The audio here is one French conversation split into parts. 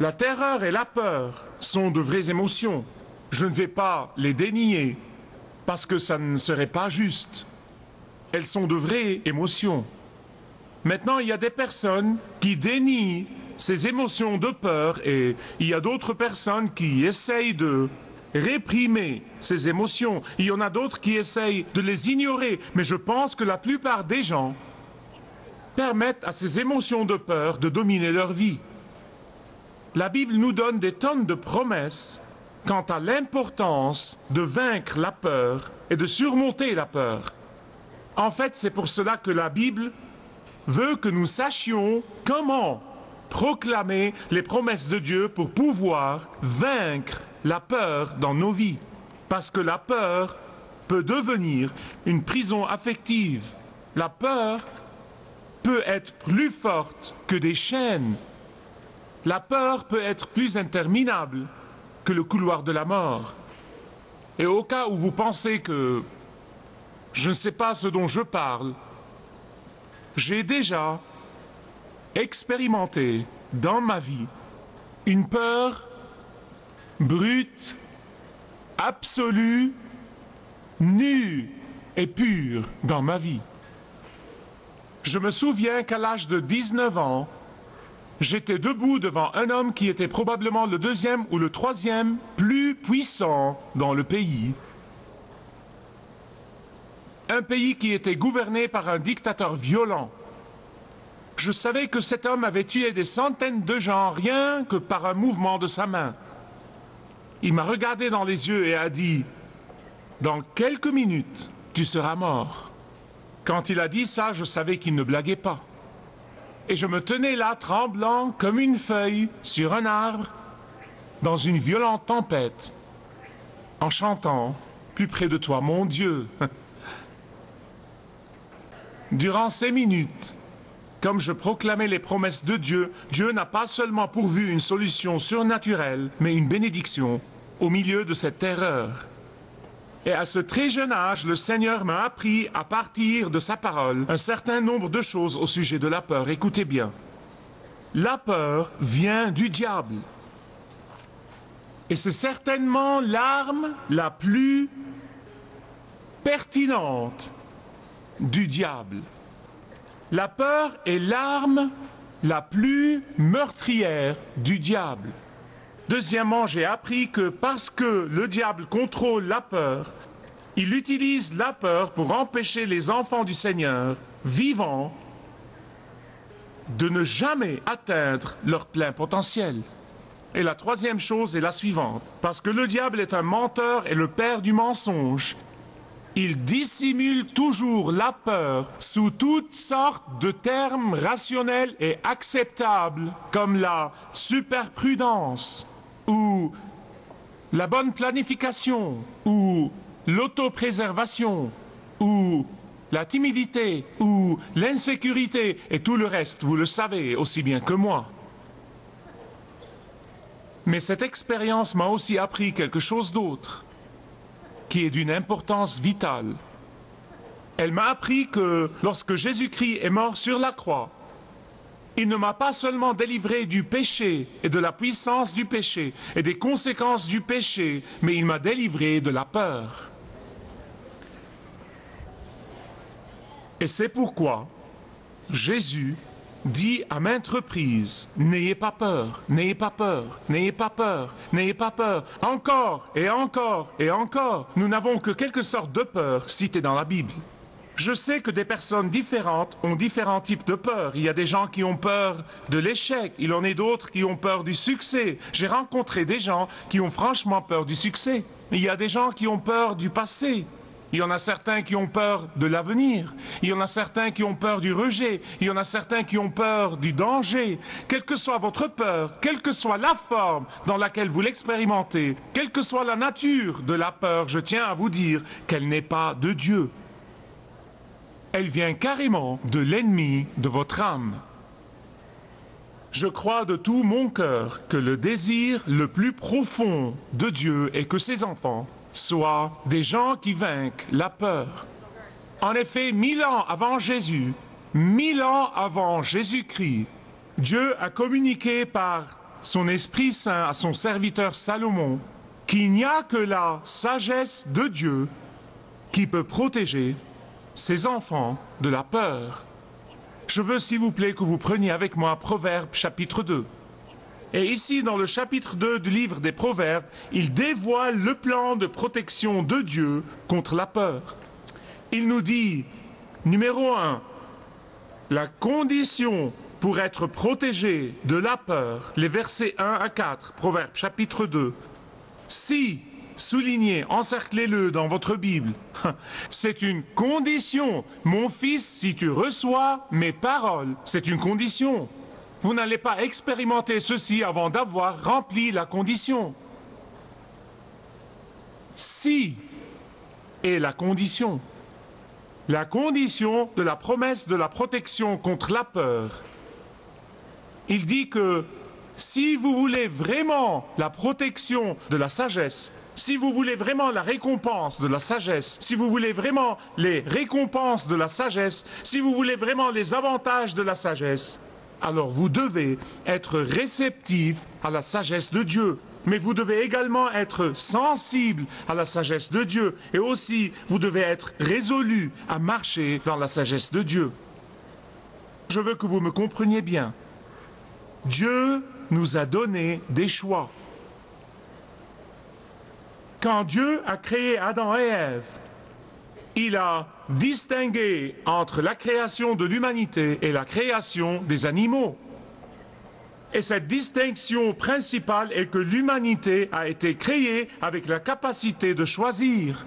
La terreur et la peur sont de vraies émotions. Je ne vais pas les dénier parce que ça ne serait pas juste. Elles sont de vraies émotions. Maintenant, il y a des personnes qui dénient ces émotions de peur et il y a d'autres personnes qui essayent de réprimer ces émotions. Il y en a d'autres qui essayent de les ignorer. Mais je pense que la plupart des gens permettent à ces émotions de peur de dominer leur vie. La Bible nous donne des tonnes de promesses quant à l'importance de vaincre la peur et de surmonter la peur. En fait, c'est pour cela que la Bible veut que nous sachions comment proclamer les promesses de Dieu pour pouvoir vaincre la peur dans nos vies. Parce que la peur peut devenir une prison affective. La peur peut être plus forte que des chaînes. La peur peut être plus interminable que le couloir de la mort. Et au cas où vous pensez que je ne sais pas ce dont je parle, j'ai déjà expérimenté dans ma vie une peur brute, absolue, nue et pure dans ma vie. Je me souviens qu'à l'âge de 19 ans, j'étais debout devant un homme qui était probablement le deuxième ou le troisième plus puissant dans le pays. Un pays qui était gouverné par un dictateur violent. Je savais que cet homme avait tué des centaines de gens rien que par un mouvement de sa main. Il m'a regardé dans les yeux et a dit « Dans quelques minutes, tu seras mort ». Quand il a dit ça, je savais qu'il ne blaguait pas. Et je me tenais là, tremblant comme une feuille sur un arbre, dans une violente tempête, en chantant « Plus près de toi, mon Dieu ». Durant ces minutes, comme je proclamais les promesses de Dieu, Dieu n'a pas seulement pourvu une solution surnaturelle, mais une bénédiction au milieu de cette terreur. Et à ce très jeune âge, le Seigneur m'a appris à partir de sa parole un certain nombre de choses au sujet de la peur. Écoutez bien. La peur vient du diable. Et c'est certainement l'arme la plus pertinente du diable. La peur est l'arme la plus meurtrière du diable. Deuxièmement, j'ai appris que parce que le diable contrôle la peur, il utilise la peur pour empêcher les enfants du Seigneur, vivants, de ne jamais atteindre leur plein potentiel. Et la troisième chose est la suivante. Parce que le diable est un menteur et le père du mensonge, il dissimule toujours la peur sous toutes sortes de termes rationnels et acceptables, comme la superprudence, ou la bonne planification, ou l'autopréservation, ou la timidité, ou l'insécurité, et tout le reste, vous le savez aussi bien que moi. Mais cette expérience m'a aussi appris quelque chose d'autre, qui est d'une importance vitale. Elle m'a appris que lorsque Jésus-Christ est mort sur la croix, il ne m'a pas seulement délivré du péché et de la puissance du péché et des conséquences du péché, mais il m'a délivré de la peur. Et c'est pourquoi Jésus dit à maintes reprises, n'ayez pas peur, n'ayez pas peur, n'ayez pas peur, n'ayez pas peur. Encore et encore et encore, nous n'avons que quelques sortes de peurs citées dans la Bible. Je sais que des personnes différentes ont différents types de peurs. Il y a des gens qui ont peur de l'échec, il en est d'autres qui ont peur du succès. J'ai rencontré des gens qui ont franchement peur du succès. Il y a des gens qui ont peur du passé. Il y en a certains qui ont peur de l'avenir. Il y en a certains qui ont peur du rejet. Il y en a certains qui ont peur du danger. Quelle que soit votre peur, quelle que soit la forme dans laquelle vous l'expérimentez, quelle que soit la nature de la peur, je tiens à vous dire qu'elle n'est pas de Dieu. Elle vient carrément de l'ennemi de votre âme. Je crois de tout mon cœur que le désir le plus profond de Dieu est que ses enfants soient des gens qui vainquent la peur. En effet, 1000 ans avant Jésus, 1000 ans avant Jésus-Christ, Dieu a communiqué par son Esprit Saint à son serviteur Salomon qu'il n'y a que la sagesse de Dieu qui peut protéger ses enfants de la peur. Je veux, s'il vous plaît, que vous preniez avec moi Proverbes chapitre 2. Et ici, dans le chapitre 2 du livre des Proverbes, il dévoile le plan de protection de Dieu contre la peur. Il nous dit, numéro 1, la condition pour être protégé de la peur, les versets 1 à 4, Proverbes chapitre 2. Si, soulignez, encerclez-le dans votre Bible, c'est une condition. Mon fils, si tu reçois mes paroles, c'est une condition. Vous n'allez pas expérimenter ceci avant d'avoir rempli la condition. Si est la condition. La condition de la promesse de la protection contre la peur. Il dit que si vous voulez vraiment la protection de la sagesse, si vous voulez vraiment la récompense de la sagesse, si vous voulez vraiment les récompenses de la sagesse, si vous voulez vraiment les avantages de la sagesse, alors vous devez être réceptif à la sagesse de Dieu. Mais vous devez également être sensible à la sagesse de Dieu. Et aussi, vous devez être résolu à marcher dans la sagesse de Dieu. Je veux que vous me compreniez bien. Dieu nous a donné des choix. Quand Dieu a créé Adam et Ève, il a distingué entre la création de l'humanité et la création des animaux. Et cette distinction principale est que l'humanité a été créée avec la capacité de choisir.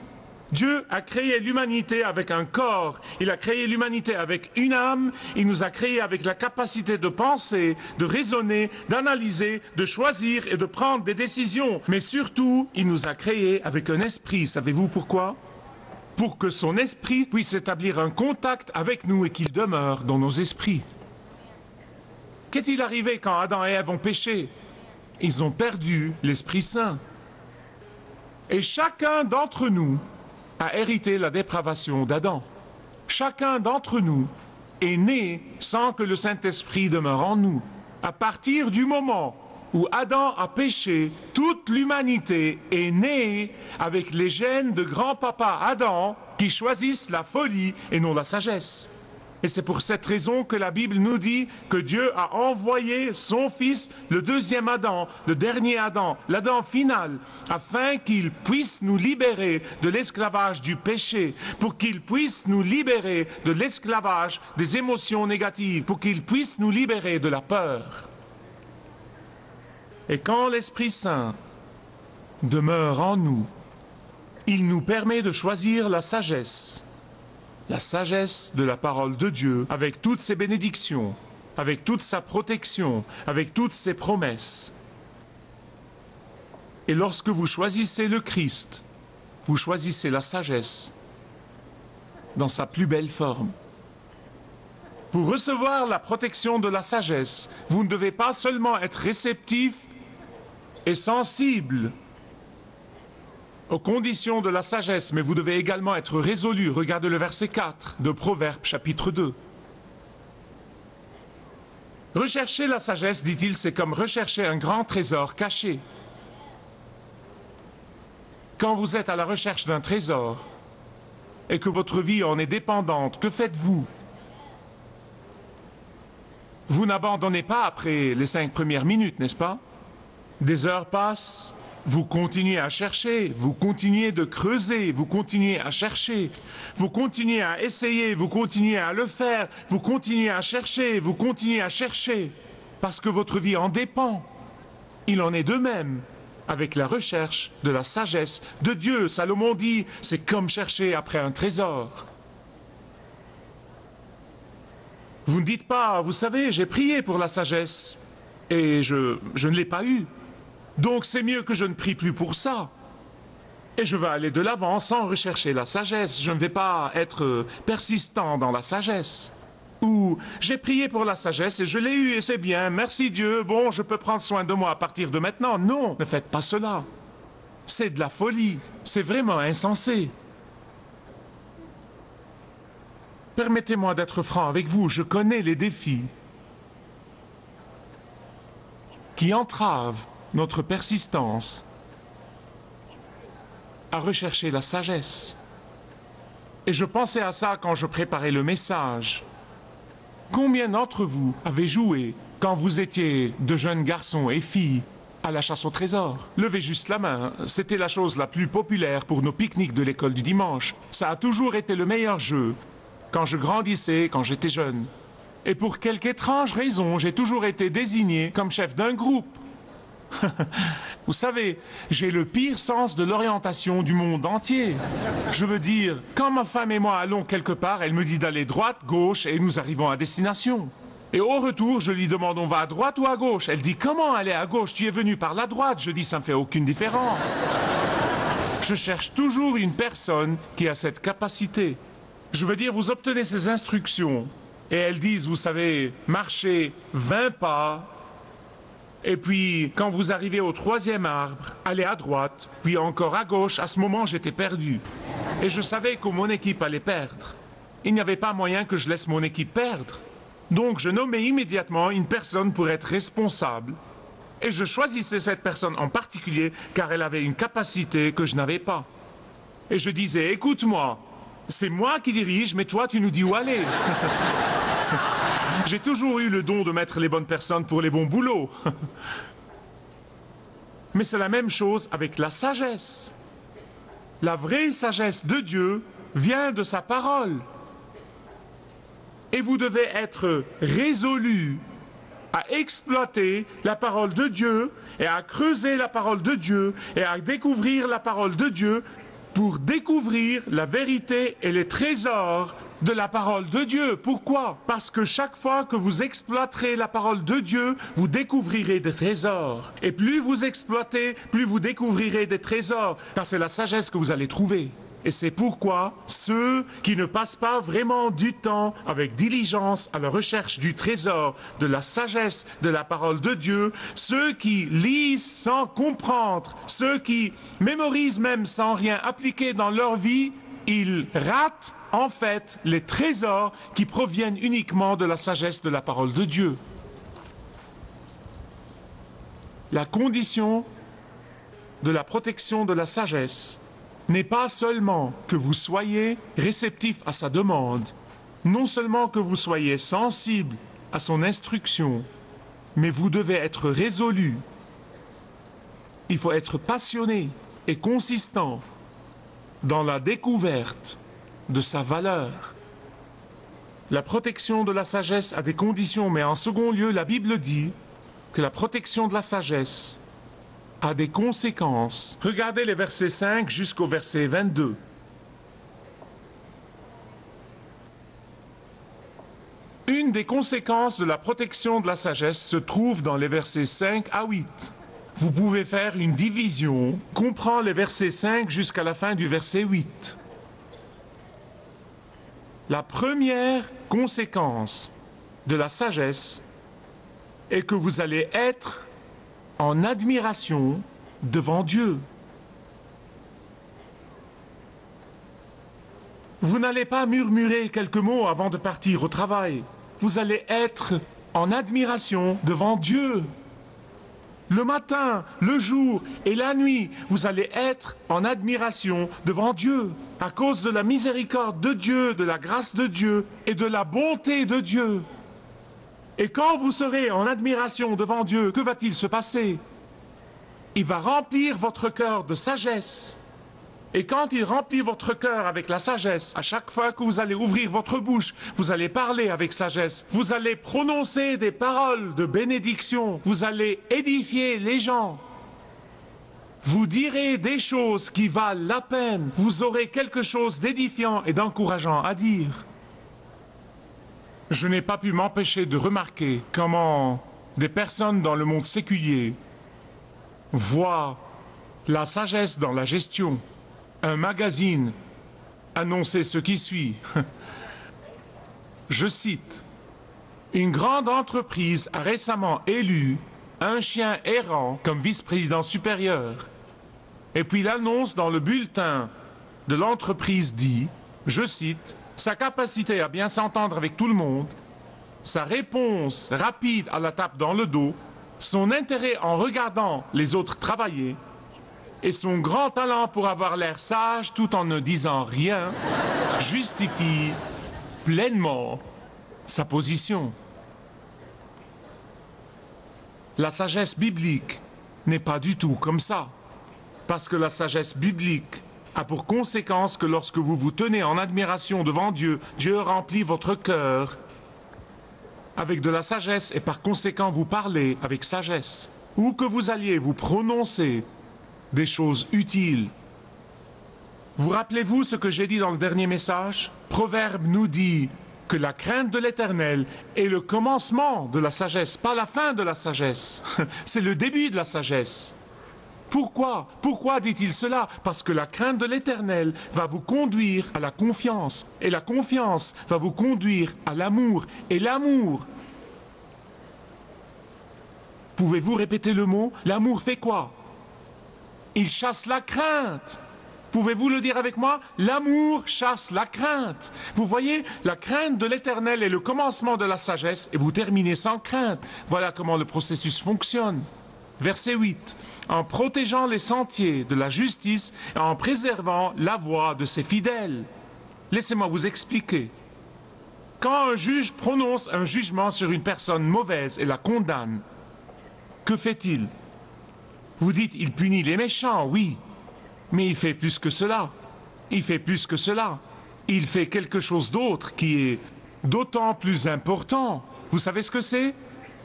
Dieu a créé l'humanité avec un corps, il a créé l'humanité avec une âme, il nous a créés avec la capacité de penser, de raisonner, d'analyser, de choisir et de prendre des décisions. Mais surtout, il nous a créés avec un esprit. Savez-vous pourquoi ? Pour que son esprit puisse établir un contact avec nous et qu'il demeure dans nos esprits. Qu'est-il arrivé quand Adam et Ève ont péché? Ils ont perdu l'Esprit Saint. Et chacun d'entre nous a hérité la dépravation d'Adam. Chacun d'entre nous est né sans que le Saint-Esprit demeure en nous. À partir du moment où Adam a péché, toute l'humanité est née avec les gènes de grand-papa Adam qui choisissent la folie et non la sagesse. Et c'est pour cette raison que la Bible nous dit que Dieu a envoyé son Fils, le deuxième Adam, le dernier Adam, l'Adam final, afin qu'il puisse nous libérer de l'esclavage du péché, pour qu'il puisse nous libérer de l'esclavage des émotions négatives, pour qu'il puisse nous libérer de la peur. Et quand l'Esprit Saint demeure en nous, il nous permet de choisir la sagesse de la parole de Dieu, avec toutes ses bénédictions, avec toute sa protection, avec toutes ses promesses. Et lorsque vous choisissez le Christ, vous choisissez la sagesse dans sa plus belle forme. Pour recevoir la protection de la sagesse, vous ne devez pas seulement être réceptif et sensible aux conditions de la sagesse, mais vous devez également être résolu. Regardez le verset 4 de Proverbes chapitre 2. Rechercher la sagesse, dit-il, c'est comme rechercher un grand trésor caché. Quand vous êtes à la recherche d'un trésor et que votre vie en est dépendante, que faites-vous? Vous n'abandonnez pas après les 5 premières minutes, n'est-ce pas? Des heures passent. Vous continuez à chercher, vous continuez de creuser, vous continuez à chercher, vous continuez à essayer, vous continuez à le faire, vous continuez à chercher, vous continuez à chercher, parce que votre vie en dépend. Il en est de même avec la recherche de la sagesse de Dieu. Salomon dit, c'est comme chercher après un trésor. Vous ne dites pas, vous savez, j'ai prié pour la sagesse et je ne l'ai pas eue. Donc c'est mieux que je ne prie plus pour ça. Et je vais aller de l'avant sans rechercher la sagesse. Je ne vais pas être persistant dans la sagesse. Ou j'ai prié pour la sagesse et je l'ai eue et c'est bien, merci Dieu, bon, je peux prendre soin de moi à partir de maintenant. Non, ne faites pas cela. C'est de la folie. C'est vraiment insensé. Permettez-moi d'être franc avec vous, je connais les défis qui entravent notre persistance à rechercher la sagesse. Et je pensais à ça quand je préparais le message. Combien d'entre vous avez joué quand vous étiez de jeunes garçons et filles à la chasse au trésor? Levez juste la main, c'était la chose la plus populaire pour nos pique-niques de l'école du dimanche. Ça a toujours été le meilleur jeu quand je grandissais, quand j'étais jeune. Et pour quelque étrange raison, j'ai toujours été désigné comme chef d'un groupe. Vous savez, j'ai le pire sens de l'orientation du monde entier. Je veux dire, quand ma femme et moi allons quelque part, elle me dit d'aller droite, gauche, et nous arrivons à destination. Et au retour, je lui demande on va à droite ou à gauche? Elle dit comment aller à gauche? Tu es venu par la droite. Je dis ça ne fait aucune différence. Je cherche toujours une personne qui a cette capacité. Je veux dire, vous obtenez ces instructions et elles disent, vous savez, marchez 20 pas. Et puis, quand vous arrivez au 3e arbre, allez à droite, puis encore à gauche. À ce moment, j'étais perdu. Et je savais que mon équipe allait perdre. Il n'y avait pas moyen que je laisse mon équipe perdre. Donc, je nommais immédiatement une personne pour être responsable. Et je choisissais cette personne en particulier car elle avait une capacité que je n'avais pas. Et je disais, écoute-moi, c'est moi qui dirige, mais toi, tu nous dis où aller. J'ai toujours eu le don de mettre les bonnes personnes pour les bons boulots. Mais c'est la même chose avec la sagesse. La vraie sagesse de Dieu vient de sa parole. Et vous devez être résolu à exploiter la parole de Dieu et à creuser la parole de Dieu et à découvrir la parole de Dieu pour découvrir la vérité et les trésors de la parole de Dieu. Pourquoi? Parce que chaque fois que vous exploiterez la parole de Dieu, vous découvrirez des trésors. Et plus vous exploitez, plus vous découvrirez des trésors, car c'est la sagesse que vous allez trouver. Et c'est pourquoi ceux qui ne passent pas vraiment du temps avec diligence à la recherche du trésor, de la sagesse, de la parole de Dieu, ceux qui lisent sans comprendre, ceux qui mémorisent même sans rien appliquer dans leur vie, ils ratent en fait les trésors qui proviennent uniquement de la sagesse de la parole de Dieu. La condition de la protection de la sagesse n'est pas seulement que vous soyez réceptif à sa demande, non seulement que vous soyez sensible à son instruction, mais vous devez être résolu. Il faut être passionné et consistant dans la découverte de sa valeur. La protection de la sagesse a des conditions, mais en second lieu, la Bible dit que la protection de la sagesse a des conséquences. Regardez les versets 5 jusqu'au verset 22. Une des conséquences de la protection de la sagesse se trouve dans les versets 5 à 8. Vous pouvez faire une division, comprend les versets 5 jusqu'à la fin du verset 8. La première conséquence de la sagesse est que vous allez être en admiration devant Dieu. Vous n'allez pas murmurer quelques mots avant de partir au travail. Vous allez être en admiration devant Dieu. Le matin, le jour et la nuit, vous allez être en admiration devant Dieu, à cause de la miséricorde de Dieu, de la grâce de Dieu et de la bonté de Dieu. Et quand vous serez en admiration devant Dieu, que va-t-il se passer? Il va remplir votre cœur de sagesse. Et quand il remplit votre cœur avec la sagesse, à chaque fois que vous allez ouvrir votre bouche, vous allez parler avec sagesse. Vous allez prononcer des paroles de bénédiction. Vous allez édifier les gens. Vous direz des choses qui valent la peine. Vous aurez quelque chose d'édifiant et d'encourageant à dire. Je n'ai pas pu m'empêcher de remarquer comment des personnes dans le monde séculier voient la sagesse dans la gestion. Un magazine annonçait ce qui suit. Je cite, « Une grande entreprise a récemment élu un chien errant comme vice-président supérieur. » Et puis l'annonce dans le bulletin de l'entreprise dit, je cite, « Sa capacité à bien s'entendre avec tout le monde, sa réponse rapide à la tape dans le dos, son intérêt en regardant les autres travailler et son grand talent pour avoir l'air sage tout en ne disant rien justifie pleinement sa position. La sagesse biblique n'est pas du tout comme ça, parce que la sagesse biblique a pour conséquence que lorsque vous vous tenez en admiration devant Dieu, Dieu remplit votre cœur avec de la sagesse et par conséquent vous parlez avec sagesse. Où que vous alliez, vous prononcez des choses utiles. Vous rappelez-vous ce que j'ai dit dans le dernier message? Proverbe nous dit que la crainte de l'Éternel est le commencement de la sagesse, pas la fin de la sagesse. C'est le début de la sagesse. Pourquoi? Pourquoi dit-il cela? Parce que la crainte de l'Éternel va vous conduire à la confiance. Et la confiance va vous conduire à l'amour. Et l'amour, pouvez-vous répéter le mot? L'amour fait quoi? Il chasse la crainte. Pouvez-vous le dire avec moi? L'amour chasse la crainte. Vous voyez, la crainte de l'Éternel est le commencement de la sagesse et vous terminez sans crainte. Voilà comment le processus fonctionne. Verset 8. En protégeant les sentiers de la justice et en préservant la voie de ses fidèles. Laissez-moi vous expliquer. Quand un juge prononce un jugement sur une personne mauvaise et la condamne, que fait-il? Vous dites, il punit les méchants, oui. Mais il fait plus que cela. Il fait plus que cela. Il fait quelque chose d'autre qui est d'autant plus important. Vous savez ce que c'est?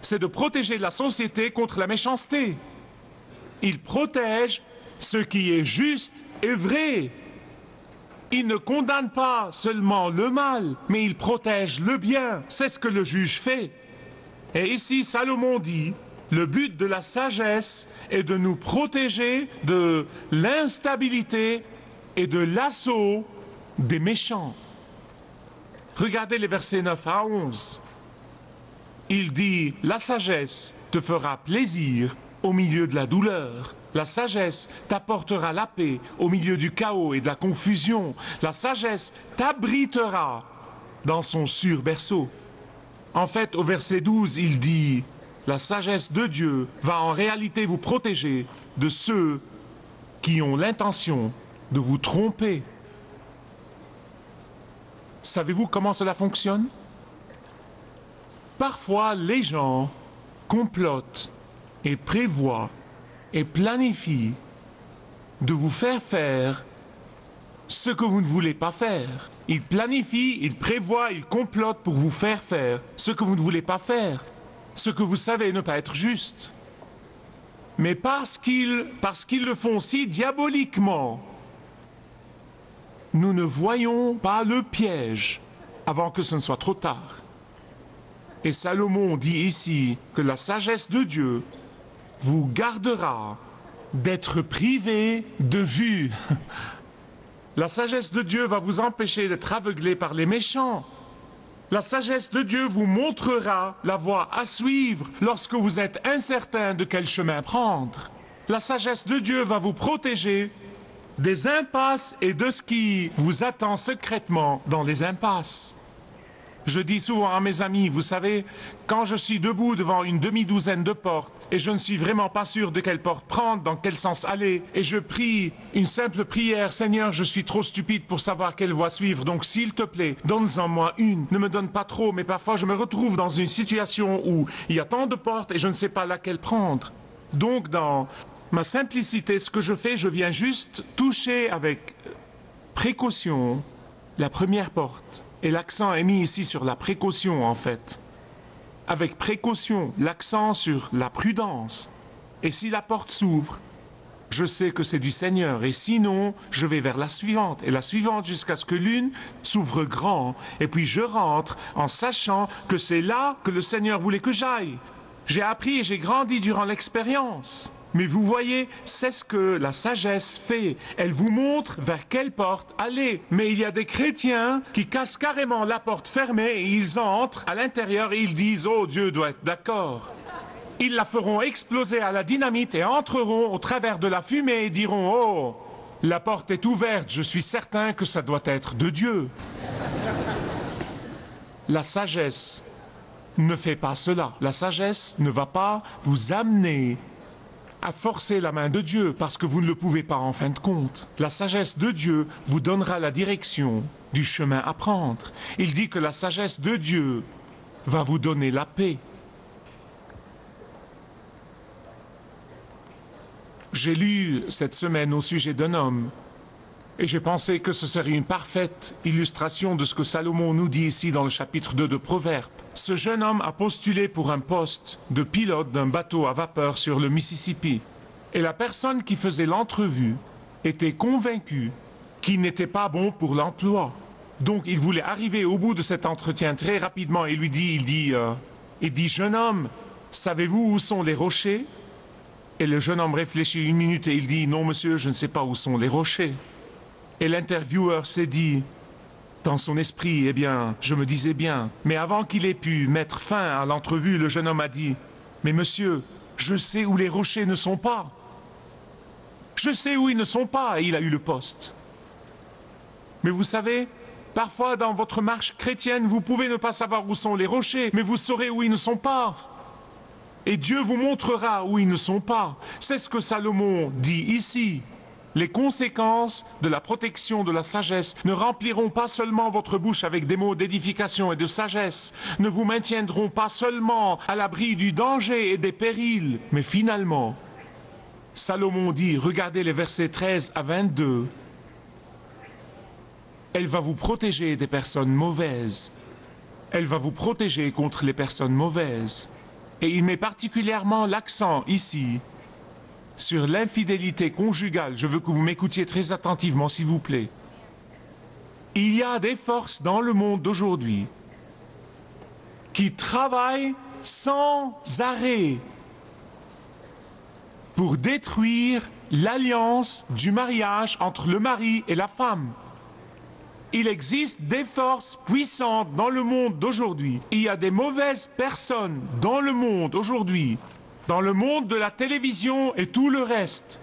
C'est de protéger la société contre la méchanceté. Il protège ce qui est juste et vrai. Il ne condamne pas seulement le mal, mais il protège le bien. C'est ce que le juge fait. Et ici, Salomon dit, le but de la sagesse est de nous protéger de l'instabilité et de l'assaut des méchants. Regardez les versets 9 à 11. Il dit, la sagesse te fera plaisir au milieu de la douleur. La sagesse t'apportera la paix au milieu du chaos et de la confusion. La sagesse t'abritera dans son sûr berceau. En fait, au verset 12, il dit, la sagesse de Dieu va en réalité vous protéger de ceux qui ont l'intention de vous tromper. Savez-vous comment cela fonctionne? Parfois, les gens complotent et prévoient et planifient de vous faire faire ce que vous ne voulez pas faire. Ils planifient, ils prévoient, ils complotent pour vous faire faire ce que vous ne voulez pas faire, ce que vous savez ne pas être juste. Mais parce qu'ils le font si diaboliquement, nous ne voyons pas le piège avant que ce ne soit trop tard. Et Salomon dit ici que la sagesse de Dieu vous gardera d'être privé de vue. La sagesse de Dieu va vous empêcher d'être aveuglé par les méchants. La sagesse de Dieu vous montrera la voie à suivre lorsque vous êtes incertain de quel chemin prendre. La sagesse de Dieu va vous protéger des impasses et de ce qui vous attend secrètement dans les impasses. Je dis souvent à mes amis, vous savez, quand je suis debout devant une demi-douzaine de portes et je ne suis vraiment pas sûr de quelle porte prendre, dans quel sens aller, et je prie une simple prière, Seigneur, je suis trop stupide pour savoir quelle voie suivre, donc s'il te plaît, donne-en moi une. Ne me donne pas trop, mais parfois je me retrouve dans une situation où il y a tant de portes et je ne sais pas laquelle prendre. Donc dans ma simplicité, ce que je fais, je viens juste toucher avec précaution la première porte. Et l'accent est mis ici sur la précaution, en fait. Avec précaution, l'accent sur la prudence. Et si la porte s'ouvre, je sais que c'est du Seigneur. Et sinon, je vais vers la suivante. Et la suivante jusqu'à ce que l'une s'ouvre grand. Et puis je rentre en sachant que c'est là que le Seigneur voulait que j'aille. J'ai appris et j'ai grandi durant l'expérience. Mais vous voyez, c'est ce que la sagesse fait. Elle vous montre vers quelle porte aller. Mais il y a des chrétiens qui cassent carrément la porte fermée et ils entrent à l'intérieur et ils disent « Oh, Dieu doit être d'accord ». Ils la feront exploser à la dynamite et entreront au travers de la fumée et diront « Oh, la porte est ouverte, je suis certain que ça doit être de Dieu ». La sagesse ne fait pas cela. La sagesse ne va pas vous amener à forcer la main de Dieu parce que vous ne le pouvez pas en fin de compte. La sagesse de Dieu vous donnera la direction du chemin à prendre. Il dit que la sagesse de Dieu va vous donner la paix. J'ai lu cette semaine au sujet d'un homme et j'ai pensé que ce serait une parfaite illustration de ce que Salomon nous dit ici dans le chapitre 2 de Proverbes. Ce jeune homme a postulé pour un poste de pilote d'un bateau à vapeur sur le Mississippi. Et la personne qui faisait l'entrevue était convaincue qu'il n'était pas bon pour l'emploi. Donc il voulait arriver au bout de cet entretien très rapidement et il dit, jeune homme, savez-vous où sont les rochers? Et le jeune homme réfléchit une minute et il dit, non monsieur, je ne sais pas où sont les rochers. Et l'intervieweur s'est dit, dans son esprit, eh bien, je me disais bien. Mais avant qu'il ait pu mettre fin à l'entrevue, le jeune homme a dit, mais monsieur, je sais où les rochers ne sont pas. Je sais où ils ne sont pas. Et il a eu le poste. Mais vous savez, parfois dans votre marche chrétienne, vous pouvez ne pas savoir où sont les rochers, mais vous saurez où ils ne sont pas. Et Dieu vous montrera où ils ne sont pas. C'est ce que Salomon dit ici. Les conséquences de la protection de la sagesse ne rempliront pas seulement votre bouche avec des mots d'édification et de sagesse, ne vous maintiendront pas seulement à l'abri du danger et des périls, mais finalement, Salomon dit, regardez les versets 13 à 22, elle va vous protéger des personnes mauvaises, elle va vous protéger contre les personnes mauvaises. Et il met particulièrement l'accent ici sur l'infidélité conjugale. Je veux que vous m'écoutiez très attentivement, s'il vous plaît. Il y a des forces dans le monde d'aujourd'hui qui travaillent sans arrêt pour détruire l'alliance du mariage entre le mari et la femme. Il existe des forces puissantes dans le monde d'aujourd'hui. Il y a des mauvaises personnes dans le monde aujourd'hui, dans le monde de la télévision et tout le reste.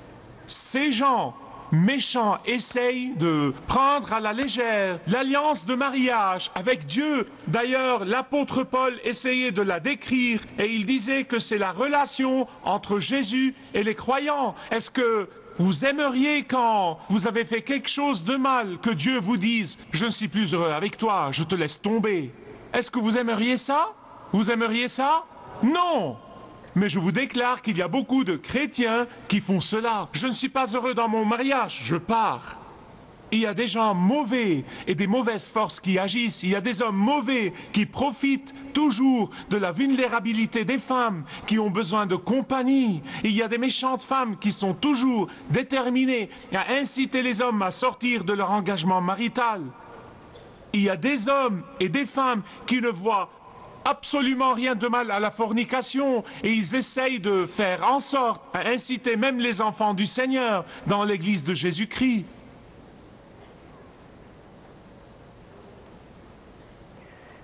Ces gens méchants essayent de prendre à la légère l'alliance de mariage avec Dieu. D'ailleurs, l'apôtre Paul essayait de la décrire et il disait que c'est la relation entre Jésus et les croyants. Est-ce que vous aimeriez, quand vous avez fait quelque chose de mal, que Dieu vous dise « Je ne suis plus heureux avec toi, je te laisse tomber ». Est-ce que vous aimeriez ça? Vous aimeriez ça? Non! Mais je vous déclare qu'il y a beaucoup de chrétiens qui font cela. Je ne suis pas heureux dans mon mariage, je pars. Il y a des gens mauvais et des mauvaises forces qui agissent. Il y a des hommes mauvais qui profitent toujours de la vulnérabilité des femmes qui ont besoin de compagnie. Il y a des méchantes femmes qui sont toujours déterminées à inciter les hommes à sortir de leur engagement marital. Il y a des hommes et des femmes qui ne voient absolument rien de mal à la fornication et ils essayent de faire en sorte à inciter même les enfants du Seigneur dans l'église de Jésus-Christ.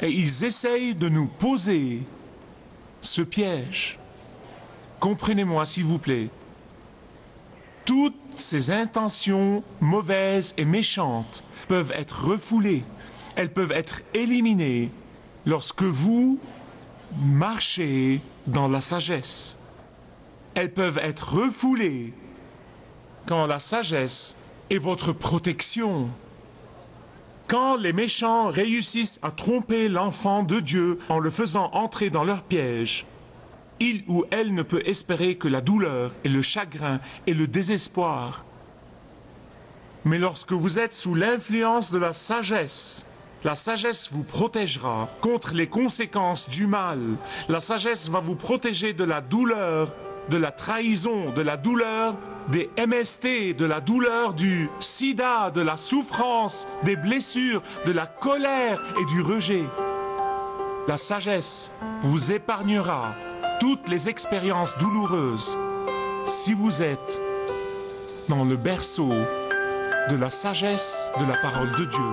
Et ils essayent de nous poser ce piège. Comprenez-moi, s'il vous plaît. Toutes ces intentions mauvaises et méchantes peuvent être refoulées. Elles peuvent être éliminées lorsque vous marchez dans la sagesse. Elles peuvent être refoulées quand la sagesse est votre protection. Quand les méchants réussissent à tromper l'enfant de Dieu en le faisant entrer dans leur piège, il ou elle ne peut espérer que la douleur et le chagrin et le désespoir. Mais lorsque vous êtes sous l'influence de la sagesse vous protégera contre les conséquences du mal. La sagesse va vous protéger de la douleur, de la trahison, de la douleur des MST, de la douleur du sida, de la souffrance, des blessures, de la colère et du rejet. La sagesse vous épargnera toutes les expériences douloureuses si vous êtes dans le berceau de la sagesse de la parole de Dieu.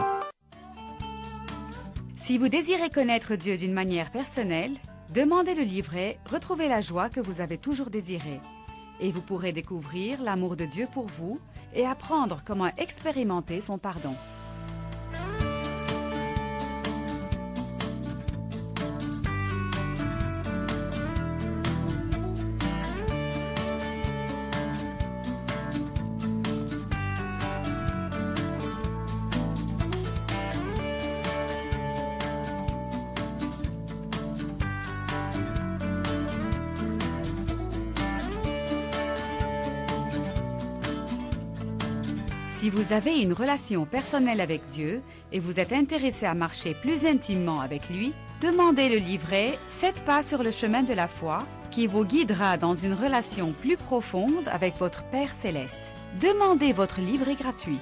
Si vous désirez connaître Dieu d'une manière personnelle, demandez le livret « Retrouvez la joie que vous avez toujours désirée » et vous pourrez découvrir l'amour de Dieu pour vous et apprendre comment expérimenter son pardon. Si vous avez une relation personnelle avec Dieu et vous êtes intéressé à marcher plus intimement avec lui, demandez le livret « 7 pas sur le chemin de la foi » qui vous guidera dans une relation plus profonde avec votre Père Céleste. Demandez votre livret gratuit.